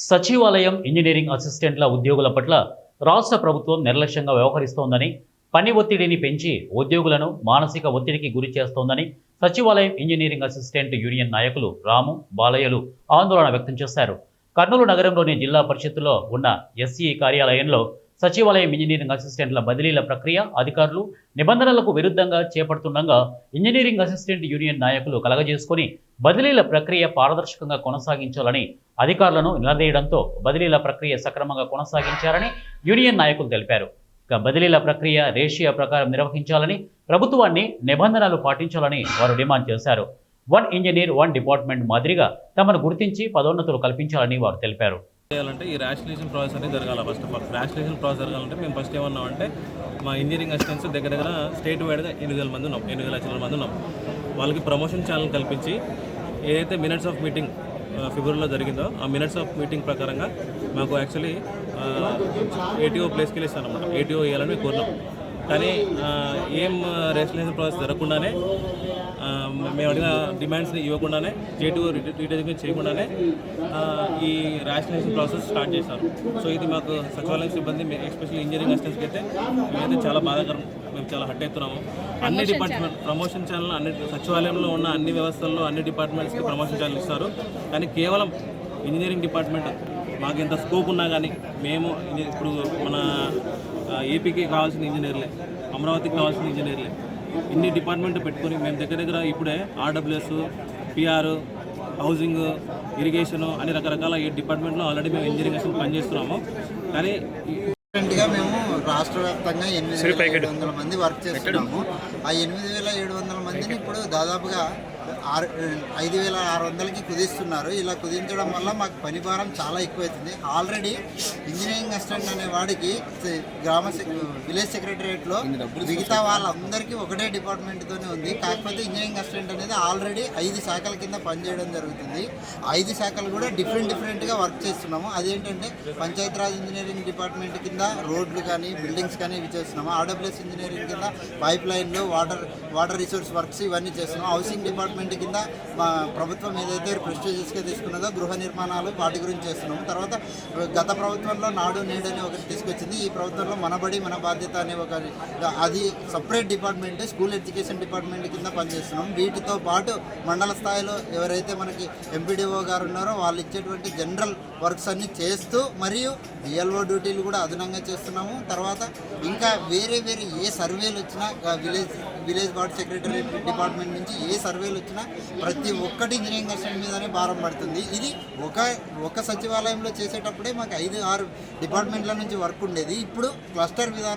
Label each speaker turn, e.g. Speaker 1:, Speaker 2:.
Speaker 1: సచివాలయం ఇంజనీరింగ్ అసిస్టెంట్ల ఉద్యోగుల పట్ల రాష్ట్ర ప్రభుత్వం నిర్లక్ష్యంగా వ్యవహరిస్తోందని, పని ఒత్తిడిని పెంచి ఉద్యోగులను మానసిక ఒత్తిడికి గురి చేస్తోందని సచివాలయం ఇంజనీరింగ్ అసిస్టెంట్ యూనియన్ నాయకులు రాము, బాలయ్యలు ఆందోళన వ్యక్తం చేశారు. కర్నూలు నగరంలోని జిల్లా పరిషత్తులో ఉన్న ఎస్ఈ కార్యాలయంలో సచివాలయం ఇంజనీరింగ్ అసిస్టెంట్ల బదిలీల ప్రక్రియ అధికారులు నిబంధనలకు విరుద్ధంగా చేపడుతుండగా ఇంజనీరింగ్ అసిస్టెంట్ యూనియన్ నాయకులు కలగజేసుకుని బదిలీల ప్రక్రియ పారదర్శకంగా కొనసాగించాలని అధికారులను నిలదీయడంతో బదిలీల ప్రక్రియ సక్రమంగా కొనసాగించారని యూనియన్ నాయకులు తెలిపారు. బదిలీల ప్రక్రియ రేషియో ప్రకారం నిర్వహించాలని, ప్రభుత్వాన్ని నిబంధనలు పాటించాలని వారు డిమాండ్ చేశారు. వన్ ఇంజనీర్ వన్ డిపార్ట్మెంట్ మాదిరిగా తమను గుర్తించి పదోన్నతులు కల్పించాలని వారు తెలిపారు.
Speaker 2: చేయాలంటే ఈ రేషనలైజేషన్ ప్రాసెస్ అనేది జరగాలి. First of all rationalisation process జరగాలంటే మేము ఫస్ట్ ఏమన్నామంటే మా ఇంజనీరింగ్ అసిస్టెంట్స్ దగ్గర స్టేట్ వైడ్గా 8,000 మంది ఉన్నాం, 8,000 చిల్లర మంది ఉన్నాం. వాళ్ళకి ప్రమోషన్ ఛానల్ కల్పించి ఏదైతే మినిట్స్ ఆఫ్ మీటింగ్ ఫిబ్రవరిలో జరిగిందో ఆ మినిట్స్ ఆఫ్ మీటింగ్ ప్రకారంగా మాకు యాక్చువల్లీ ఏటీఓ ప్లేస్కి వెళ్ళిస్తాను అనమాట. ఏటీఓ వేయాలని కోరినాం. కానీ ఏం రేషనలైజేషన్ ప్రాసెస్ జరగకుండానే మేము అడిగిన డిమాండ్స్ని ఇవ్వకుండానే జేటీఓ రీటెజిగ్నేట్ చేయకుండానే ఈ రేషనలైజేషన్ ప్రాసెస్ స్టార్ట్ చేశారు. సో ఇది మాకు సచివాలయం సిబ్బంది, ఎస్పెషల్లీ ఇంజనీరింగ్ అసిస్టెంట్స్కి అయితే మేమైతే చాలా బాధాకరం. మేము చాలా హట్ అవుతున్నాము. అన్ని డిపార్ట్మెంట్ ప్రమోషన్ ఛానల్ అన్ని సచివాలయంలో ఉన్న అన్ని వ్యవస్థల్లో అన్ని డిపార్ట్మెంట్స్కి ప్రమోషన్ ఛానల్ ఇస్తారు. కానీ కేవలం ఇంజనీరింగ్ డిపార్ట్మెంట్ మాకు ఎంత స్కోప్ ఉన్నా కానీ మేము ఇప్పుడు మన ఏపీకి కావాల్సిన ఇంజనీర్లే, అమరావతికి కావాల్సిన ఇంజనీర్లే, ఇన్ని డిపార్ట్మెంట్ పెట్టుకొని మేము దగ్గర ఇప్పుడే ఆర్డబ్ల్యూఎస్, పిఆర్, హౌసింగ్, ఇరిగేషను అని రకరకాల ఈ డిపార్ట్మెంట్లో ఆల్రెడీ మేము ఇంజనీరింగ్ అసిస్టెంట్ పనిచేస్తున్నాము. కానీ
Speaker 3: మేము రాష్ట్ర వ్యాప్తంగా 8,700 మంది వర్క్ చేస్తున్నాము. ఆ 8,700 మందిని ఇప్పుడు దాదాపుగా 5,600కి కుదిస్తున్నారు. ఇలా కుదించడం వల్ల మాకు పని భారం చాలా ఎక్కువవుతుంది. ఆల్రెడీ ఇంజనీరింగ్ అసిస్టెంట్ అనే వాడికి విలేజ్ సెక్రటరియట్లో మిగతా వాళ్ళందరికీ ఒకటే డిపార్ట్మెంట్తోనే ఉంది. కాకపోతే ఇంజనీరింగ్ అసిస్టెంట్ అనేది ఆల్రెడీ 5 శాఖల కింద పనిచేయడం జరుగుతుంది. 5 శాఖలు కూడా డిఫరెంట్గా వర్క్ చేస్తున్నాము. అదేంటంటే పంచాయతీరాజ్ ఇంజనీరింగ్ డిపార్ట్మెంట్ కింద రోడ్లు కానీ బిల్డింగ్స్ కానీ ఇవి చేస్తున్నాము. ఆర్డబ్ల్యూఎస్ ఇంజనీరింగ్ కింద పైప్ లైన్లు, వాటర్ రిసోర్స్ వర్క్స్ ఇవన్నీ చేస్తున్నాము. హౌసింగ్ డిపార్ట్మెంట్ కింద మా ప్రభుత్వం ఏదైతే ప్రెస్టీజియస్గా తీసుకున్నదో గృహ నిర్మాణాలు వాటి గురించి చేస్తున్నాము. తర్వాత గత ప్రభుత్వంలో నాడు నేడు అని ఒకటి తీసుకొచ్చింది. ఈ ప్రభుత్వంలో మనబడి మన బాధ్యత అనే అది separate department, school education department కింద పనిచేస్తున్నాం. వీటితో పాటు మండల స్థాయిలో ఎవరైతే మనకి ఎంపీడీఓ గారు ఉన్నారో వాళ్ళు ఇచ్చేటువంటి జనరల్ వర్క్స్ అన్నీ చేస్తూ మరియు బిఎల్ఓ డ్యూటీలు కూడా అదనంగా చేస్తున్నాము. తర్వాత ఇంకా వేరే ఏ సర్వేలు వచ్చినా విలేజ్ వార్డ్ సెక్రటరీ డిపార్ట్మెంట్ నుంచి ఏ సర్వేలు వచ్చినా ప్రతి ఒక్కటి ఇంజనీరింగ్ అసిస్టెంట్ మీదనే భారం పడుతుంది. ఇది ఒక సచివాలయంలో చేసేటప్పుడే మాకు 5-6 డిపార్ట్మెంట్ల నుంచి వర్క్ ఉండేది. ఇప్పుడు క్లస్టర్ విధానం